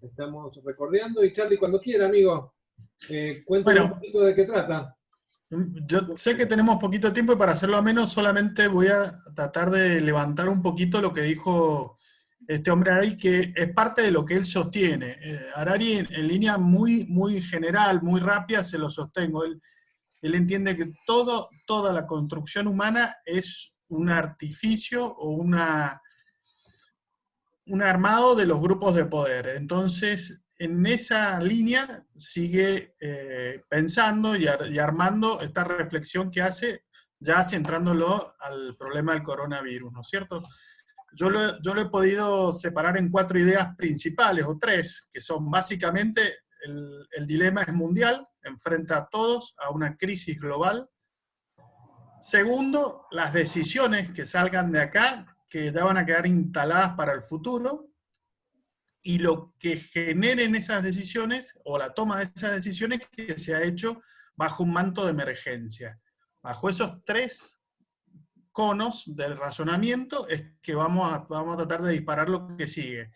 Estamos recordeando y Charlie, cuando quiera, amigo, cuéntame un Bueno, poquito de qué trata. yo sé que tenemos poquito tiempo y para hacerlo menos solamente voy a tratar de levantar un poquito lo que dijo este hombre Harari, que es parte de lo que él sostiene. Harari en línea muy general, muy rápida, se lo sostengo. Él entiende que toda la construcción humana es un artificio o un armado de los grupos de poder. Entonces, en esa línea sigue pensando y armando esta reflexión que hace, ya centrándolo al problema del coronavirus, ¿no es cierto? Yo lo he podido separar en 4 ideas principales, o 3, que son básicamente el dilema es mundial, enfrenta a todos a una crisis global. Segundo, las decisiones que salgan de acá, que ya van a quedar instaladas para el futuro, y lo que generen esas decisiones, o la toma de esas decisiones, que se ha hecho bajo un manto de emergencia. Bajo esos 3 conos del razonamiento es que vamos a tratar de disparar lo que sigue.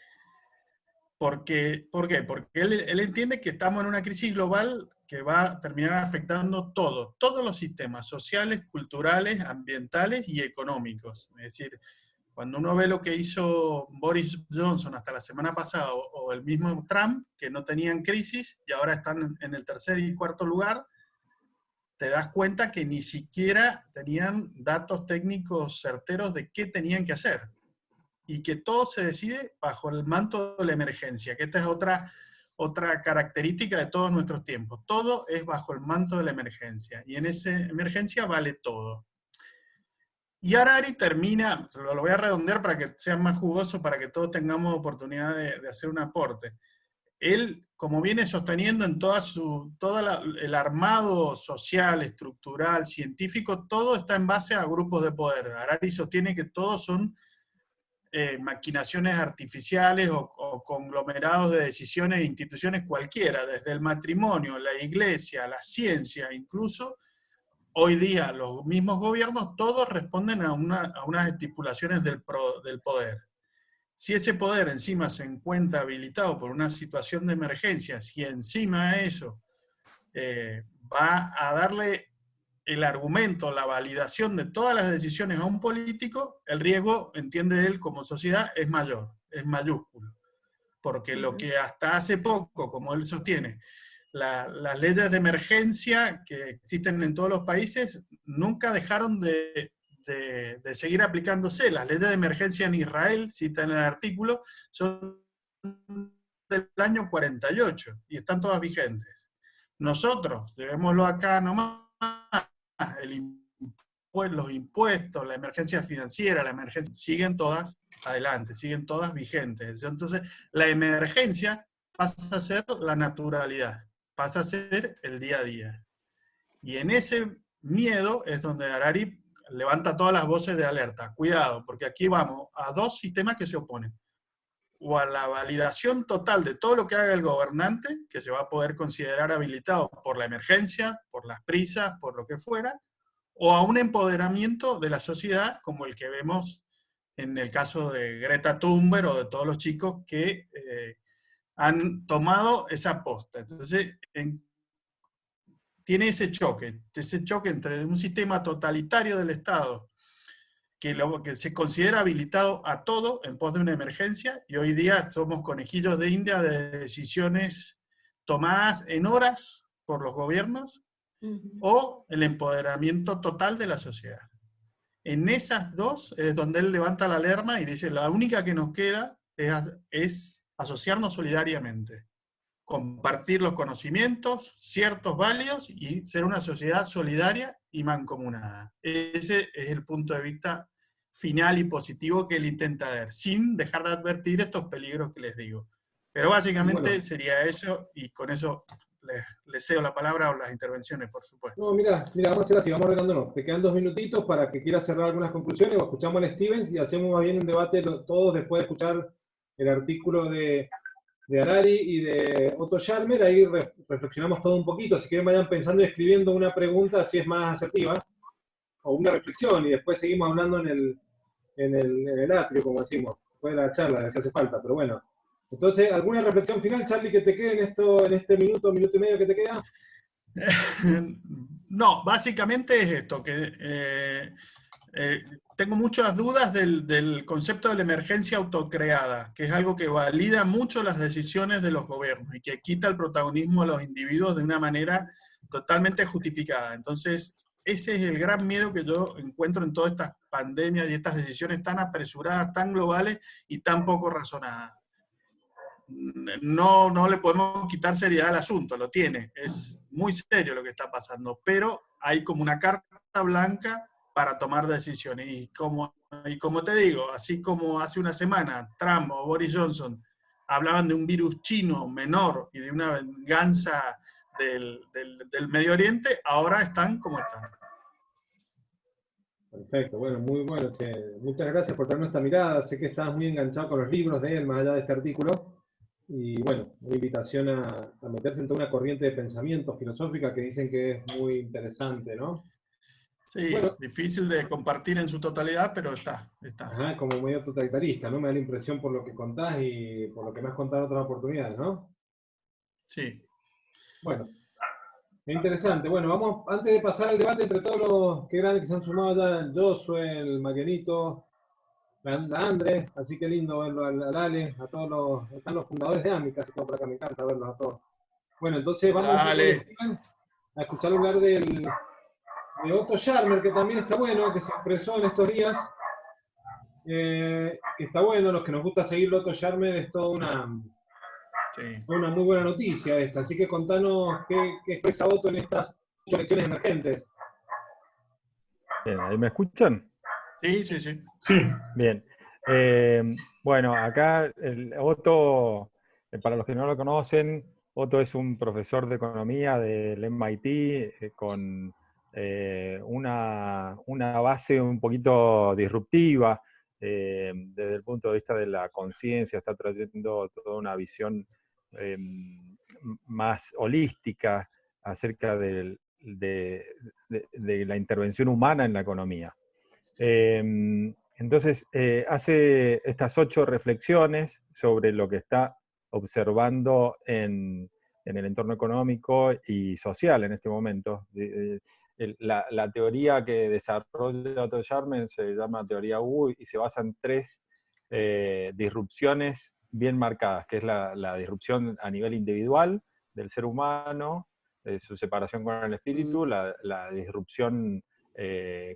¿Por qué? Porque él entiende que estamos en una crisis global que va a terminar afectando todos los sistemas sociales, culturales, ambientales y económicos. Es decir, cuando uno ve lo que hizo Boris Johnson hasta la semana pasada, o el mismo Trump, que no tenían crisis y ahora están en el tercer y cuarto lugar, te das cuenta que ni siquiera tenían datos técnicos certeros de qué tenían que hacer. Y que todo se decide bajo el manto de la emergencia, que esta es otra característica de todos nuestros tiempos. Todo es bajo el manto de la emergencia, y en esa emergencia vale todo. Y Harari termina, lo voy a redondear para que sea más jugoso, para que todos tengamos oportunidad de hacer un aporte. Él, como viene sosteniendo en el armado social, estructural, científico, todo está en base a grupos de poder. Harari sostiene que todos son maquinaciones artificiales o conglomerados de decisiones de instituciones cualquiera, desde el matrimonio, la iglesia, la ciencia, incluso hoy día los mismos gobiernos, todos responden a unas estipulaciones del poder. Si ese poder encima se encuentra habilitado por una situación de emergencia, si encima de eso va a darle el argumento, la validación de todas las decisiones a un político, el riesgo, entiende él como sociedad, es mayor, es mayúsculo. Porque lo que hasta hace poco, como él sostiene, las leyes de emergencia que existen en todos los países nunca dejaron de seguir aplicándose. Las leyes de emergencia en Israel, cita en el artículo, son del año 48 y están todas vigentes. Nosotros, llevémoslo acá nomás, los impuestos, la emergencia financiera, la emergencia, siguen todas adelante, siguen todas vigentes. Entonces, la emergencia pasa a ser la naturalidad, pasa a ser el día a día. Y en ese miedo es donde Harari levanta todas las voces de alerta. Cuidado, porque aquí vamos a 2 sistemas que se oponen. O a la validación total de todo lo que haga el gobernante, que se va a poder considerar habilitado por la emergencia, por las prisas, por lo que fuera, o a un empoderamiento de la sociedad, como el que vemos en el caso de Greta Thunberg o de todos los chicos que han tomado esa posta. Entonces, tiene ese choque entre un sistema totalitario del Estado, que se considera habilitado a todo en pos de una emergencia, y hoy día somos conejillos de India de decisiones tomadas en horas por los gobiernos, o el empoderamiento total de la sociedad. En esas 2 es donde él levanta la alarma y dice, la única que nos queda es asociarnos solidariamente, compartir los conocimientos, ciertos válidos, y ser una sociedad solidaria y mancomunada. Ese es el punto de vista final y positivo que él intenta dar, sin dejar de advertir estos peligros que les digo. Pero básicamente Bueno, sería eso, y con eso les cedo la palabra o las intervenciones, por supuesto. no, mira, vamos a hacer así, vamos ordenándonos. Te quedan 2 minutitos para que quieras cerrar algunas conclusiones, o escuchamos a Stevens y hacemos más bien un debate todos después de escuchar el artículo de Harari y de Otto Scharmer. Ahí reflexionamos todo un poquito. Si quieren, vayan pensando y escribiendo una pregunta, si es más asertiva, o una reflexión, y después seguimos hablando en el atrio, como decimos, después de la charla, si hace falta, pero bueno. Entonces, ¿alguna reflexión final, Charlie, que te quede en este minuto, minuto y medio que te queda? No, básicamente es esto, que tengo muchas dudas del concepto de la emergencia autocreada, que es algo que valida mucho las decisiones de los gobiernos y que quita el protagonismo a los individuos de una manera totalmente justificada. Entonces, ese es el gran miedo que yo encuentro en todas estas pandemias y estas decisiones tan apresuradas, tan globales y tan poco razonadas. No le podemos quitar seriedad al asunto, lo tiene, es muy serio lo que está pasando, pero hay como una carta blanca para tomar decisiones. Y como te digo, así como hace una semana Trump o Boris Johnson hablaban de un virus chino menor y de una venganza del Medio Oriente, ahora están como están. Perfecto, bueno, muy bueno, che. Muchas gracias por darnos esta mirada. Sé que estabas muy enganchado con los libros de él, más allá de este artículo. Y bueno, una invitación a meterse en toda una corriente de pensamiento filosófica que dicen que es muy interesante, ¿no? Sí, Bueno, difícil de compartir en su totalidad, pero está. ajá, como medio totalitarista, ¿no? Me da la impresión por lo que contás y por lo que me has contado en otras oportunidades, ¿no? Sí. Bueno, es interesante. Bueno, vamos, antes de pasar al debate entre todos los que grandes que se han sumado ya, el Josué, el Marianito, la André, así que lindo verlo al Ale, a todos los, están los fundadores de AMI, casi todo por acá, me encanta verlos a todos. Bueno, entonces vamos un poco Dale. a escuchar hablar de Otto Scharmer, que también está bueno, que se expresó en estos días, que está bueno, los que nos gusta seguirlo, Otto Scharmer es toda Sí. una muy buena noticia esta, así que contanos qué expresa Otto en estas 8 elecciones emergentes. Bien, ¿ahí me escuchan? Sí, sí, sí. Sí. Bien. Bueno, acá Otto, para los que no lo conocen, Otto es un profesor de economía del MIT con una base un poquito disruptiva desde el punto de vista de la conciencia, está trayendo toda una visión eh, más holística acerca de la intervención humana en la economía. Entonces, hace estas 8 reflexiones sobre lo que está observando en el entorno económico y social en este momento. La teoría que desarrolla Otto Scharmer se llama teoría U y se basa en 3 disrupciones bien marcadas, que es la disrupción a nivel individual del ser humano, su separación con el espíritu, la disrupción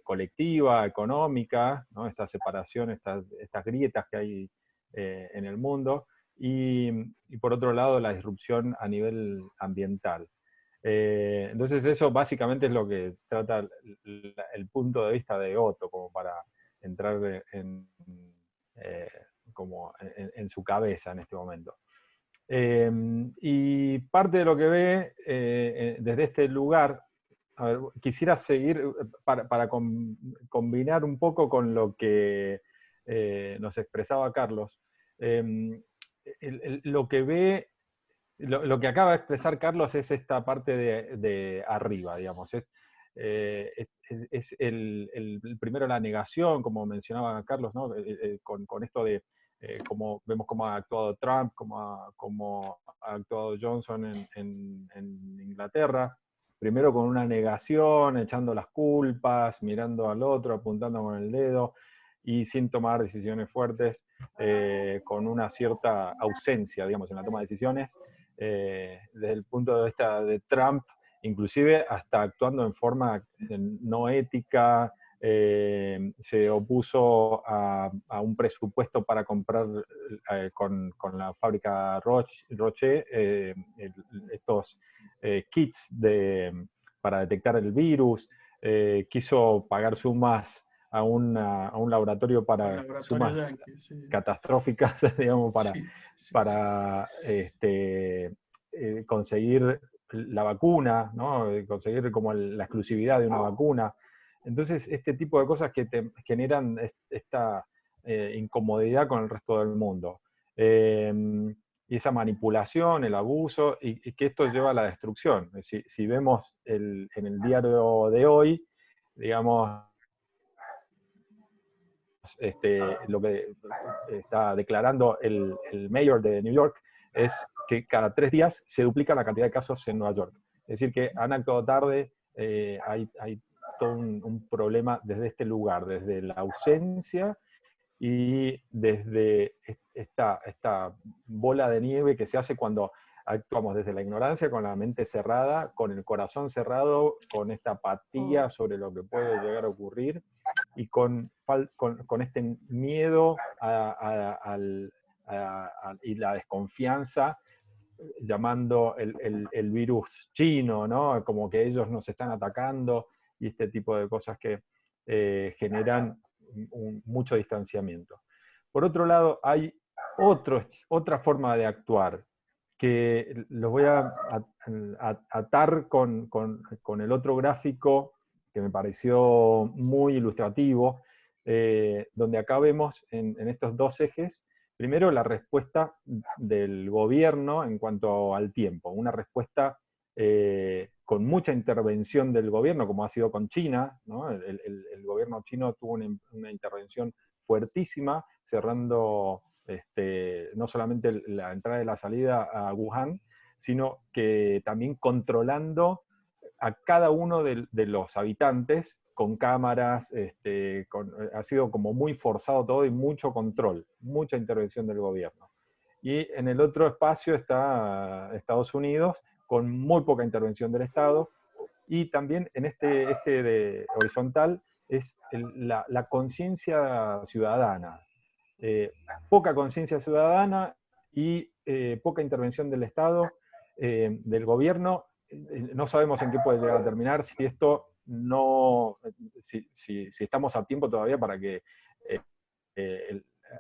colectiva, económica, ¿no? Esta separación, estas grietas que hay en el mundo, y por otro lado la disrupción a nivel ambiental. Entonces eso básicamente es lo que trata el punto de vista de Otto, como para entrar eh, en su cabeza en este momento. Y parte de lo que ve desde este lugar, a ver, quisiera seguir para combinar un poco con lo que nos expresaba Carlos. Lo que ve, lo que acaba de expresar Carlos es esta parte de arriba, digamos. Es primero la negación, como mencionaba Carlos, ¿no? Con esto de como vemos cómo ha actuado Trump, cómo ha actuado Johnson en Inglaterra. Primero con una negación, echando las culpas, mirando al otro, apuntando con el dedo y sin tomar decisiones fuertes, con una cierta ausencia, digamos, en la toma de decisiones. Desde el punto de vista de Trump, inclusive hasta actuando en forma no ética, se opuso a un presupuesto para comprar con la fábrica Roche estos kits para detectar el virus, quiso pagar sumas a un laboratorio Al para laboratorio sumas Yankee, sí. catastróficas, digamos, Sí, sí, sí. para conseguir la vacuna, ¿no? Conseguir como la exclusividad de una vacuna. Entonces, este tipo de cosas que te generan esta incomodidad con el resto del mundo. Y esa manipulación, el abuso, y que esto lleva a la destrucción. Si vemos en el diario de hoy, digamos, lo que está declarando el mayor de New York es que cada 3 días se duplica la cantidad de casos en Nueva York. Es decir, que han actuado tarde, hay todo un problema desde este lugar, desde la ausencia y desde esta bola de nieve que se hace cuando actuamos desde la ignorancia, con la mente cerrada, con el corazón cerrado, con esta apatía sobre lo que puede llegar a ocurrir y con este miedo y la desconfianza, llamando el virus chino, ¿no? Como que ellos nos están atacando y este tipo de cosas que generan mucho distanciamiento. Por otro lado, hay otra forma de actuar, que los voy a atar con el otro gráfico que me pareció muy ilustrativo, donde acá vemos en estos 2 ejes, primero la respuesta del gobierno en cuanto al tiempo, una respuesta con mucha intervención del gobierno, como ha sido con China, ¿no? El gobierno chino tuvo una intervención fuertísima, cerrando no solamente la entrada y la salida a Wuhan, sino que también controlando a cada uno de los habitantes con cámaras, ha sido como muy forzado todo y mucho control, mucha intervención del gobierno. Y en el otro espacio está Estados Unidos, con muy poca intervención del Estado, y también en este eje horizontal es la conciencia ciudadana. Poca conciencia ciudadana y poca intervención del Estado, del gobierno. No sabemos en qué puede llegar a terminar, si esto no, si estamos a tiempo todavía para que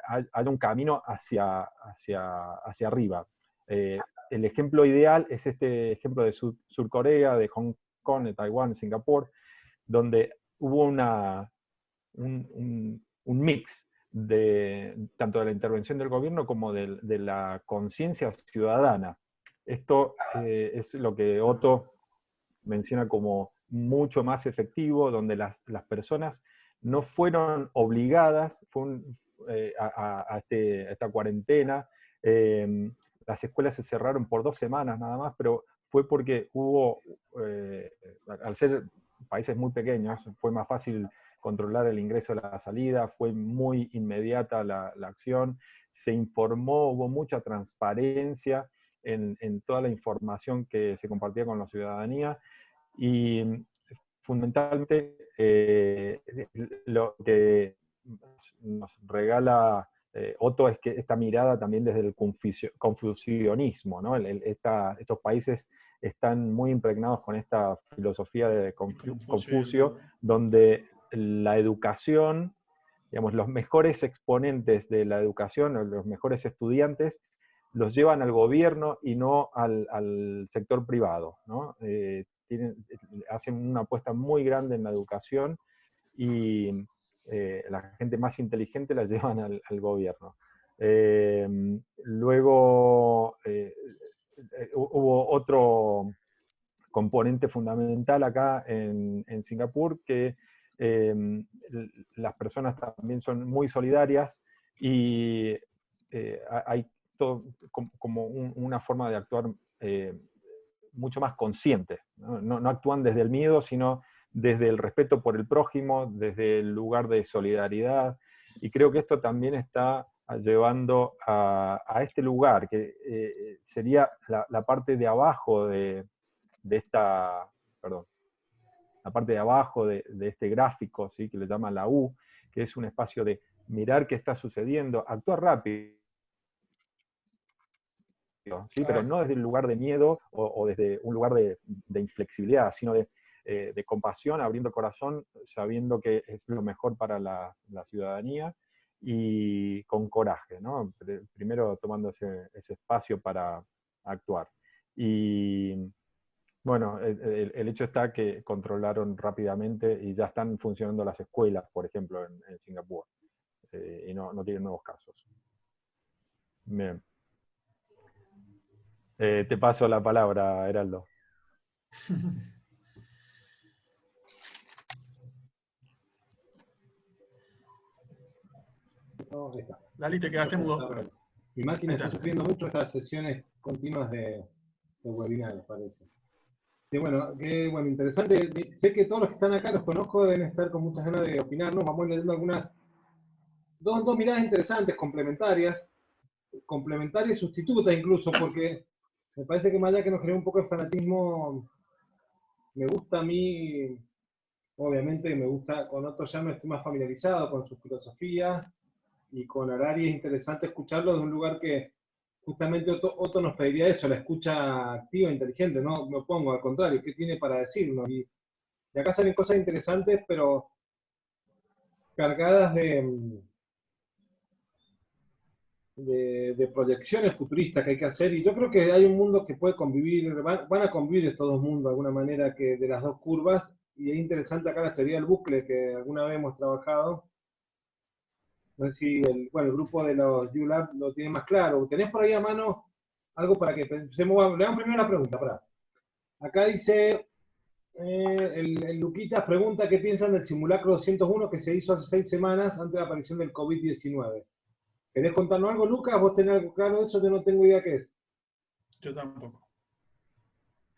haya un camino hacia arriba. El ejemplo ideal es este ejemplo de Sur Corea, de Hong Kong, de Taiwán, de Singapur, donde hubo un mix tanto de la intervención del gobierno como de la conciencia ciudadana. Esto es lo que Otto menciona como mucho más efectivo, donde las personas no fueron obligadas a esta cuarentena. Las escuelas se cerraron por 2 semanas nada más, pero fue porque hubo, al ser países muy pequeños, fue más fácil controlar el ingreso y la salida, fue muy inmediata la acción, se informó, hubo mucha transparencia en toda la información que se compartía con la ciudadanía, y fundamentalmente lo que nos regala Otto es que esta mirada también desde el confucianismo, ¿no? Estos países están muy impregnados con esta filosofía de Confucio, donde la educación, digamos, los mejores exponentes de la educación, los mejores estudiantes, los llevan al gobierno y no al sector privado, ¿no? Hacen una apuesta muy grande en la educación y la gente más inteligente la llevan al gobierno. Luego hubo otro componente fundamental acá en Singapur, que las personas también son muy solidarias y hay todo como una forma de actuar mucho más consciente. No actúan desde el miedo, sino desde el respeto por el prójimo, desde el lugar de solidaridad. Y creo que esto también está llevando a este lugar, que sería la parte de abajo de esta, perdón, la parte de abajo de este gráfico, ¿sí? Que le llaman la U, que es un espacio de mirar qué está sucediendo, actuar rápido, ¿sí? Pero no desde un lugar de miedo o desde un lugar de inflexibilidad, sino de compasión, abriendo el corazón, sabiendo que es lo mejor para la ciudadanía y con coraje, ¿no? Primero tomando ese espacio para actuar. Y bueno, el hecho está que controlaron rápidamente y ya están funcionando las escuelas, por ejemplo, en Singapur, y no tienen nuevos casos. Bien. Te paso la palabra, Heraldo. No, ahí está. Lali, te quedaste mudo. Mi máquina Ahí está está. sufriendo mucho estas sesiones continuas de webinars, parece. Y bueno, bueno, interesante. Sé que todos los que están acá los conozco, deben estar con muchas ganas de opinar, ¿no? Vamos leyendo algunas, dos miradas interesantes, complementarias y sustitutas incluso, porque me parece que más allá que nos genera un poco de fanatismo, me gusta a mí, obviamente me gusta, con Otto ya me estoy más familiarizado con su filosofía, y con Harari es interesante escucharlo de un lugar que justamente Otto nos pediría eso, la escucha activa, inteligente, no me opongo, al contrario, ¿qué tiene para decirnos? Y acá salen cosas interesantes, pero cargadas de proyecciones futuristas que hay que hacer, y yo creo que hay un mundo que puede convivir, van a convivir estos dos mundos de alguna manera, que de las dos curvas, y es interesante acá la teoría del bucle que alguna vez hemos trabajado. No sé si el grupo de los ULab lo tiene más claro. ¿Tenés por ahí a mano algo para que pensemos? Le damos primero la pregunta, pará. Acá dice, el Luquitas pregunta qué piensan del simulacro 201 que se hizo hace 6 semanas antes de la aparición del COVID-19. ¿Querés contarnos algo, Lucas? ¿Vos tenés algo claro de eso? Yo no tengo idea qué es. Yo tampoco.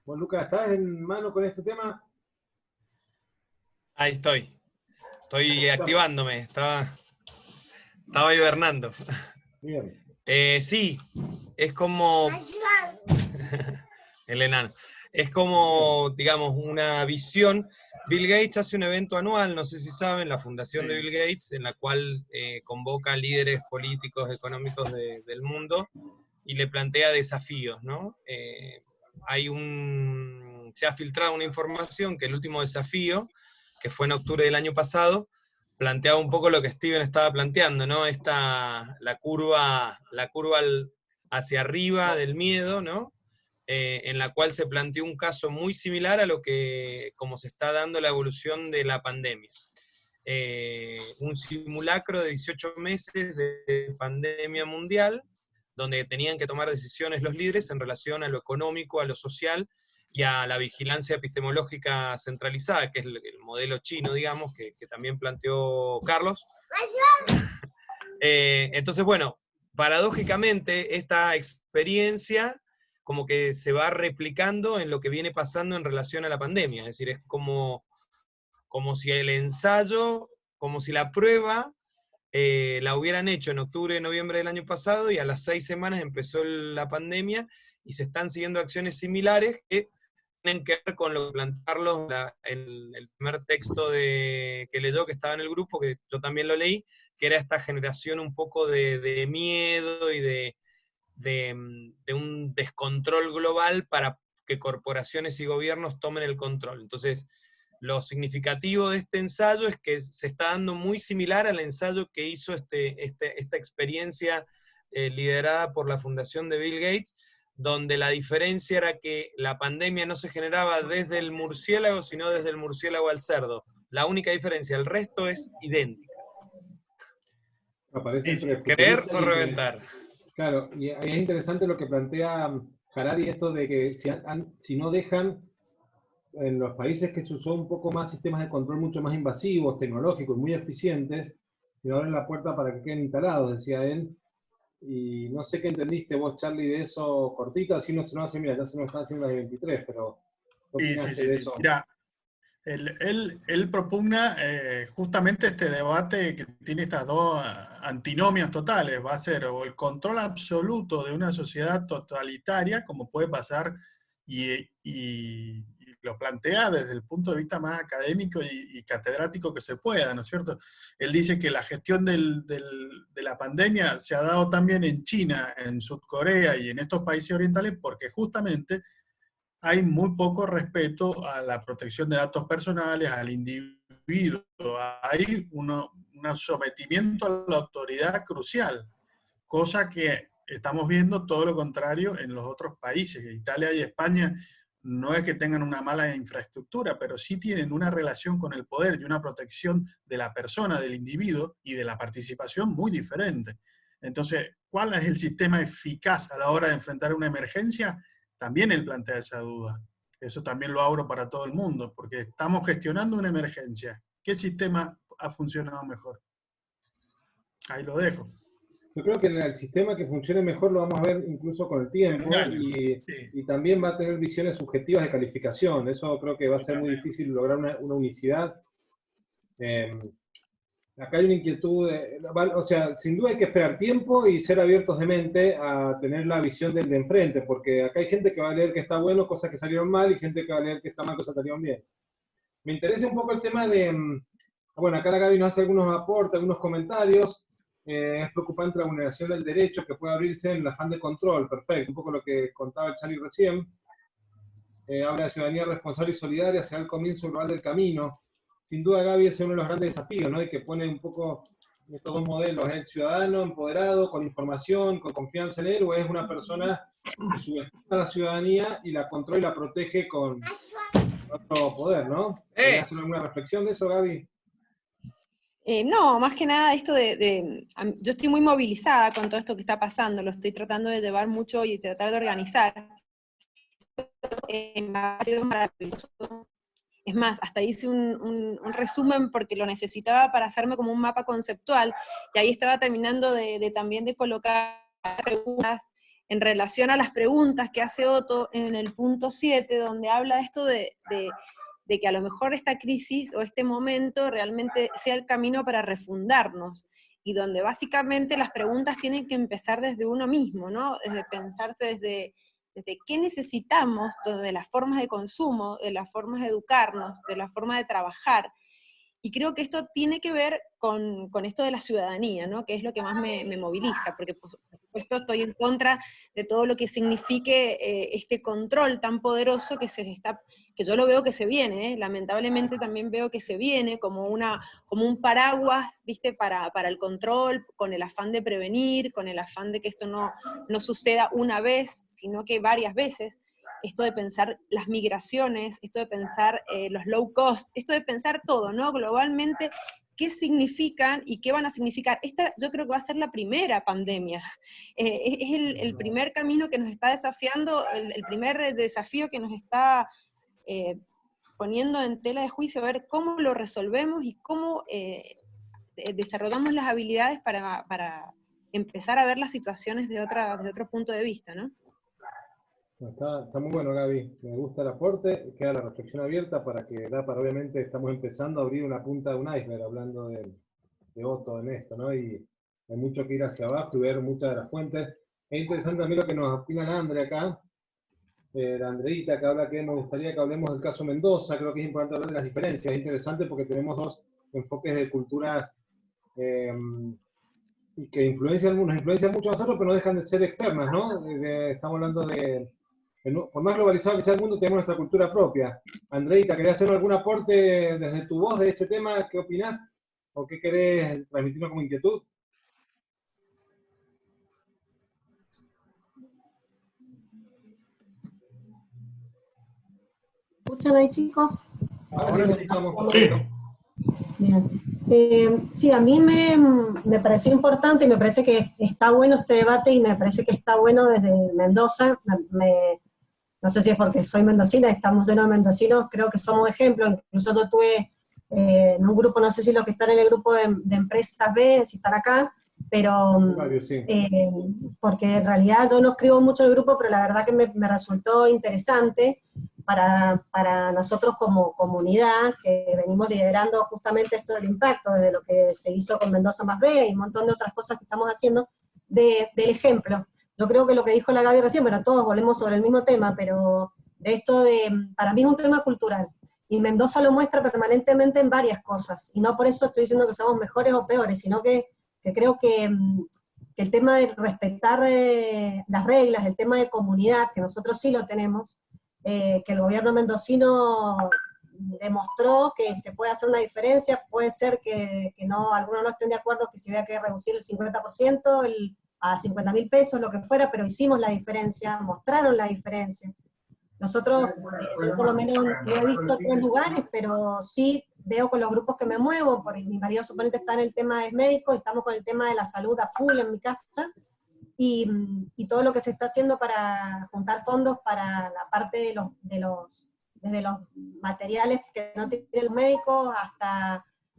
¿Vos, Lucas, estás en mano con este tema? Ahí estoy. Estoy activándome. Estaba hibernando. Bien. Sí, es como... el enano. Es como, digamos, una visión. Bill Gates hace un evento anual, no sé si saben, la fundación de Bill Gates, en la cual convoca líderes políticos, económicos del mundo y le plantea desafíos, ¿no? Se ha filtrado una información que el último desafío, que fue en octubre del año pasado, planteaba un poco lo que Steven estaba planteando, ¿no? La curva hacia arriba del miedo, ¿no? En la cual se planteó un caso muy similar a como se está dando la evolución de la pandemia. Un simulacro de 18 meses de pandemia mundial, donde tenían que tomar decisiones los líderes en relación a lo económico, a lo social y a la vigilancia epistemológica centralizada, que es el modelo chino, digamos, que también planteó Carlos. Entonces, bueno, paradójicamente esta experiencia como que se va replicando en lo que viene pasando en relación a la pandemia, es decir, es como si el ensayo, como si la prueba la hubieran hecho en octubre, noviembre del año pasado, y a las 6 semanas empezó la pandemia, y se están siguiendo acciones similares que tienen que ver con lo que plantearlos en el primer texto que leyó, que estaba en el grupo, que yo también lo leí, que era esta generación un poco de miedo y de un descontrol global para que corporaciones y gobiernos tomen el control. Entonces, lo significativo de este ensayo es que se está dando muy similar al ensayo que hizo esta experiencia liderada por la fundación de Bill Gates, donde la diferencia era que la pandemia no se generaba desde el murciélago, sino desde el murciélago al cerdo. La única diferencia, el resto es idéntica. Aparece entre ¿Creer o reventar? Claro, y es interesante lo que plantea Harari, esto de que si no dejan, en los países que se usó un poco más sistemas de control mucho más invasivos, tecnológicos, muy eficientes, y abren la puerta para que queden instalados, decía él. Y no sé qué entendiste vos, Charlie, de eso cortito, así no se nos hace, mira, ya se nos están haciendo las 23, pero ¿qué opinaste de eso? Mira, él propugna justamente este debate que tiene estas dos antinomias totales. Va a ser o el control absoluto de una sociedad totalitaria, como puede pasar, y lo plantea desde el punto de vista más académico y catedrático que se pueda, ¿no es cierto? Él dice que la gestión de la pandemia se ha dado también en China, en Sudcorea y en estos países orientales, porque justamente hay muy poco respeto a la protección de datos personales, al individuo. Hay un sometimiento a la autoridad crucial, cosa que estamos viendo todo lo contrario en los otros países. Italia y España no es que tengan una mala infraestructura, pero sí tienen una relación con el poder y una protección de la persona, del individuo y de la participación muy diferente. Entonces, ¿cuál es el sistema eficaz a la hora de enfrentar una emergencia? También él plantea esa duda. Eso también lo abro para todo el mundo, porque estamos gestionando una emergencia. ¿Qué sistema ha funcionado mejor? Ahí lo dejo. Yo creo que el sistema que funcione mejor lo vamos a ver incluso con el tiempo, y también va a tener visiones subjetivas de calificación. Eso creo que va a ser muy difícil lograr una unicidad. Acá hay una inquietud, o sea, sin duda hay que esperar tiempo y ser abiertos de mente a tener la visión del de enfrente, porque acá hay gente que va a leer que está bueno, cosas que salieron mal, y gente que va a leer que está mal, cosas que salieron bien. Me interesa un poco el tema de, bueno, acá la Gaby nos hace algunos aportes, algunos comentarios. Es preocupante la vulneración del derecho que puede abrirse en el afán de control. Perfecto, un poco lo que contaba el Charlie recién. Habla de ciudadanía responsable y solidaria hacia el comienzo global del camino. Sin duda, Gaby, ese es uno de los grandes desafíos, ¿no? Y que pone un poco estos dos modelos: el ciudadano empoderado, con información, con confianza en él, o es una persona que subestima a la ciudadanía y la controla y la protege con otro poder, ¿no? ¿Querés hacer alguna reflexión de eso, Gaby? No, más que nada esto yo estoy muy movilizada con todo esto que está pasando, lo estoy tratando de llevar mucho y tratar de organizar. Ha sido maravilloso. Es más, hasta hice un resumen porque lo necesitaba para hacerme como un mapa conceptual, y ahí estaba terminando también de colocar preguntas en relación a las preguntas que hace Otto en el punto 7, donde habla de esto de que a lo mejor esta crisis o este momento realmente sea el camino para refundarnos, y donde básicamente las preguntas tienen que empezar desde uno mismo, ¿no? Desde pensarse desde qué necesitamos, de las formas de consumo, de las formas de educarnos, de la forma de trabajar. Y creo que esto tiene que ver con esto de la ciudadanía, ¿no? Que es lo que más me moviliza, porque por supuesto estoy en contra de todo lo que signifique este control tan poderoso que yo lo veo que se viene, ¿eh? Lamentablemente también veo que se viene como un paraguas, ¿viste? Para el control, con el afán de prevenir, con el afán de que esto no suceda una vez, sino que varias veces. Esto de pensar las migraciones, esto de pensar los low cost, esto de pensar todo, ¿no? Globalmente, qué significan y qué van a significar. Esta yo creo que va a ser la primera pandemia. Es el primer camino que nos está desafiando, el primer desafío que nos está poniendo en tela de juicio, a ver cómo lo resolvemos y cómo desarrollamos las habilidades para empezar a ver las situaciones de otro punto de vista, ¿no? Está muy bueno, Gaby. Me gusta el aporte. Queda la reflexión abierta para obviamente estamos empezando a abrir una punta de un iceberg hablando de Otto en esto, ¿no? Y hay mucho que ir hacia abajo y ver muchas de las fuentes. Es interesante también lo que nos opina la Andre acá. La Andreita, que habla que nos gustaría que hablemos del caso Mendoza. Creo que es importante hablar de las diferencias. Es interesante porque tenemos dos enfoques de culturas y que nos influencian mucho a nosotros, pero no dejan de ser externas, ¿no? Estamos hablando por más globalizado que sea el mundo, tenemos nuestra cultura propia. Andreita, ¿querés hacer algún aporte desde tu voz de este tema? ¿Qué opinás? ¿O qué querés transmitirnos como inquietud? ¿Escuchan ahí, chicos? Ahora sí, estamos. Bien. Sí, a mí me pareció importante y me parece que está bueno este debate, y me parece que está bueno desde Mendoza. No sé si es porque soy mendocina, estamos llenos de mendocinos, creo que somos ejemplos. Incluso yo estuve en un grupo, no sé si los que están en el grupo de empresas B, si están acá, pero porque en realidad yo no escribo mucho en el grupo, pero la verdad que me resultó interesante para nosotros como comunidad, que venimos liderando justamente esto del impacto, desde lo que se hizo con Mendoza más B y un montón de otras cosas que estamos haciendo, del ejemplo. Yo creo que lo que dijo la Gaby recién, bueno, todos volvemos sobre el mismo tema, pero de esto para mí es un tema cultural, y Mendoza lo muestra permanentemente en varias cosas, y no por eso estoy diciendo que somos mejores o peores, sino que creo que el tema de respetar las reglas, el tema de comunidad, que nosotros sí lo tenemos, que el gobierno mendocino demostró que se puede hacer una diferencia. Puede ser que algunos no estén de acuerdo, que se vea que reducir el 50%, a 50.000 pesos, lo que fuera, pero hicimos la diferencia, mostraron la diferencia. Nosotros, yo por lo menos no he visto otros lugares, pero sí veo con los grupos que me muevo, porque mi marido suponente está en el tema de médico, y estamos con el tema de la salud a full en mi casa, y todo lo que se está haciendo para juntar fondos para la parte desde los materiales que no tienen los médicos,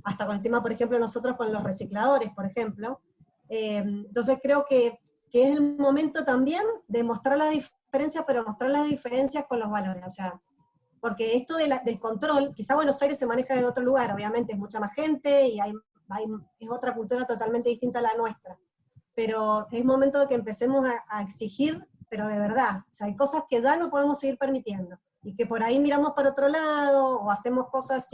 hasta con el tema, por ejemplo, nosotros con los recicladores, por ejemplo, Entonces creo que es el momento también de mostrar las diferencias, pero mostrar las diferencias con los valores, o sea, porque esto del control, quizá Buenos Aires se maneja de otro lugar, obviamente es mucha más gente y es otra cultura totalmente distinta a la nuestra, pero es momento de que empecemos a exigir, pero de verdad, o sea, hay cosas que ya no podemos seguir permitiendo, y que por ahí miramos para otro lado, o hacemos cosas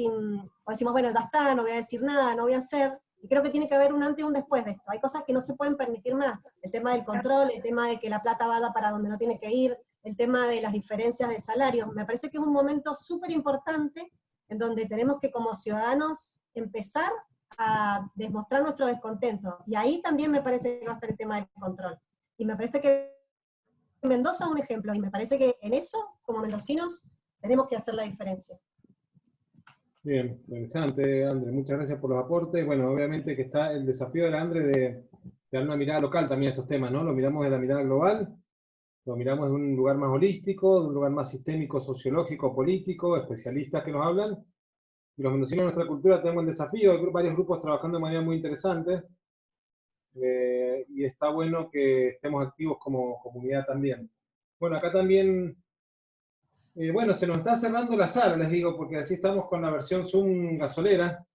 o decimos, bueno, ya está, no voy a decir nada, no voy a hacer, y creo que tiene que haber un antes y un después de esto. Hay cosas que no se pueden permitir más. El tema del control, el tema de que la plata vaya para donde no tiene que ir, el tema de las diferencias de salarios. Me parece que es un momento súper importante en donde tenemos que como ciudadanos empezar a demostrar nuestro descontento. Y ahí también me parece que va a estar el tema del control. Y me parece que Mendoza es un ejemplo, y me parece que en eso, como mendocinos, tenemos que hacer la diferencia. Bien, interesante, André. Muchas gracias por los aportes. Bueno, obviamente que está el desafío de André de dar una mirada local también a estos temas, ¿no? Lo miramos de la mirada global, lo miramos de un lugar más holístico, de un lugar más sistémico, sociológico, político, especialistas que nos hablan. Y los mendocinos de nuestra cultura tenemos el desafío, hay varios grupos trabajando de manera muy interesante, y está bueno que estemos activos como comunidad también. Bueno, acá también... bueno, se nos está cerrando la sala, les digo, porque así estamos con la versión Zoom gasolera.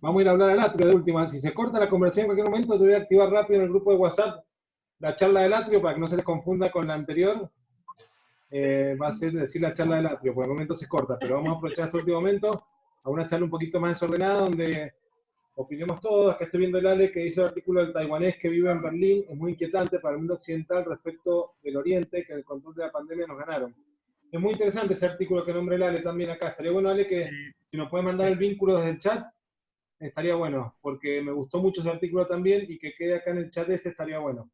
Vamos a ir a hablar al atrio de última. Si se corta la conversación en cualquier momento, te voy a activar rápido en el grupo de WhatsApp la charla del atrio para que no se les confunda con la anterior. Va a ser decir la charla del atrio, por el momento se corta, pero vamos a aprovechar este último momento a una charla un poquito más desordenada, donde opinemos todos. Acá estoy viendo el Ale que hizo el artículo del taiwanés que vive en Berlín. Es muy inquietante para el mundo occidental respecto del Oriente, que en el control de la pandemia nos ganaron. Es muy interesante ese artículo que nombre el Ale también acá. Estaría bueno, Ale, que si nos puede mandar el vínculo desde el chat, estaría bueno, porque me gustó mucho ese artículo también, y que quede acá en el chat estaría bueno.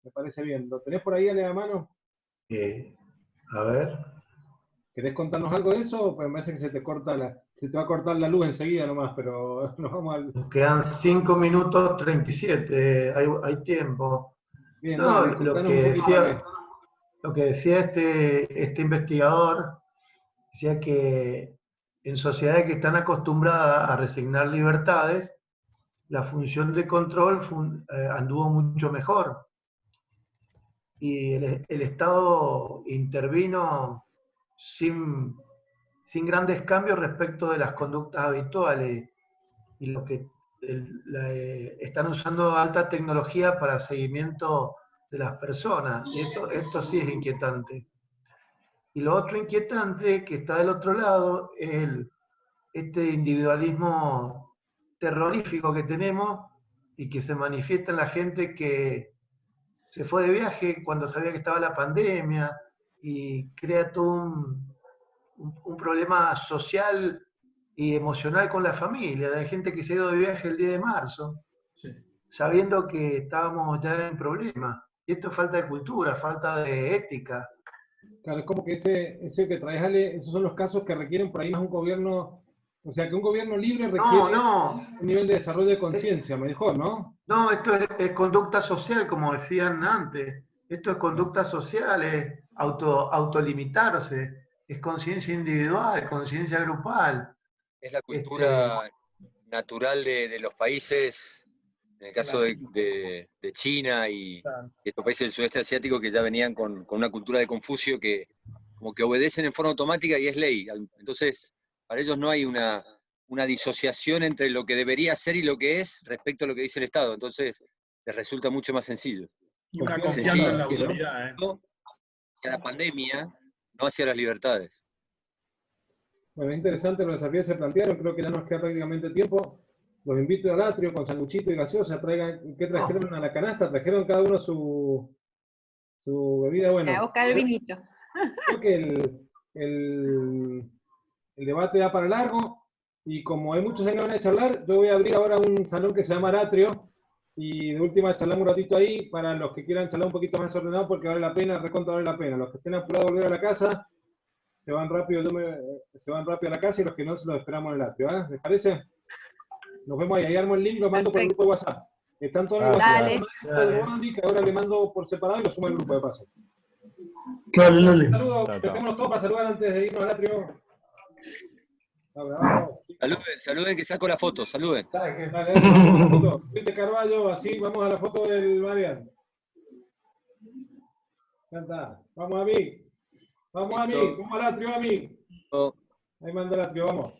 Me parece bien. ¿Lo tenés por ahí, Ale, a mano? A ver. ¿Querés contarnos algo de eso? Pues me parece que se te va a cortar la luz enseguida nomás, pero nos vamos al... Nos quedan 5 minutos 37, hay tiempo. Bien, no, Ale, lo que decía este investigador, decía que en sociedades que están acostumbradas a resignar libertades, la función de control anduvo mucho mejor. Y el Estado intervino sin grandes cambios respecto de las conductas habituales, y lo que están usando alta tecnología para el seguimiento de las personas. Y esto sí es inquietante. Y lo otro inquietante que está del otro lado es este individualismo terrorífico que tenemos y que se manifiesta en la gente que se fue de viaje cuando sabía que estaba la pandemia, y crea todo un problema social y emocional con la familia. Hay gente que se ha ido de viaje el 10 de marzo, sí, sabiendo que estábamos ya en problemas. Y esto es falta de cultura, falta de ética. Claro, es como que ese que traes, Ale, esos son los casos que requieren por ahí más un gobierno, o sea, que un gobierno libre requiere un nivel de desarrollo de conciencia mejor, ¿no? No, esto es conducta social, como decían antes. Esto es conducta social, es autolimitarse, es conciencia individual, conciencia grupal. Es la cultura natural de los países, en el caso de China y estos países del sudeste asiático, que ya venían con una cultura de Confucio que como que obedecen en forma automática y es ley. Entonces, para ellos no hay una disociación entre lo que debería ser y lo que es respecto a lo que dice el Estado. Entonces, les resulta mucho más sencillo. Y una confianza en la autoridad. Hacia la pandemia, no hacia las libertades. Bueno, es interesante los desafíos que se plantearon. Creo que ya nos queda prácticamente tiempo. Los invito al atrio con sanguchito y gaseosa. ¿Qué trajeron a la canasta? Trajeron cada uno su bebida. Bueno, a buscar el vinito. Creo que el debate da para largo, y como hay muchos años que van a charlar, yo voy a abrir ahora un salón que se llama el atrio, y de última charlamos un ratito ahí para los que quieran charlar un poquito más desordenado, porque vale la pena, recontra vale la pena. Los que estén apurados a volver a la casa, se van rápido a la casa, y los que no, se los esperamos en el atrio. ¿Eh? ¿Les parece? Nos vemos ahí. Ahí armo el link, lo mando por el grupo de WhatsApp. Están todos en el WhatsApp. Que ahora le mando por separado y lo sumo al grupo de paso. Dale. Saludos. Metémonos todos para saludar antes de irnos al atrio. Abrazo. Saluden que saco la foto, saluden. Dale, vamos a la foto. Viste Carballo, así, vamos a la foto del Marian. Ya está. Vamos a mí. Vamos a mí. Vamos al atrio a mí. Ahí manda el atrio, vamos.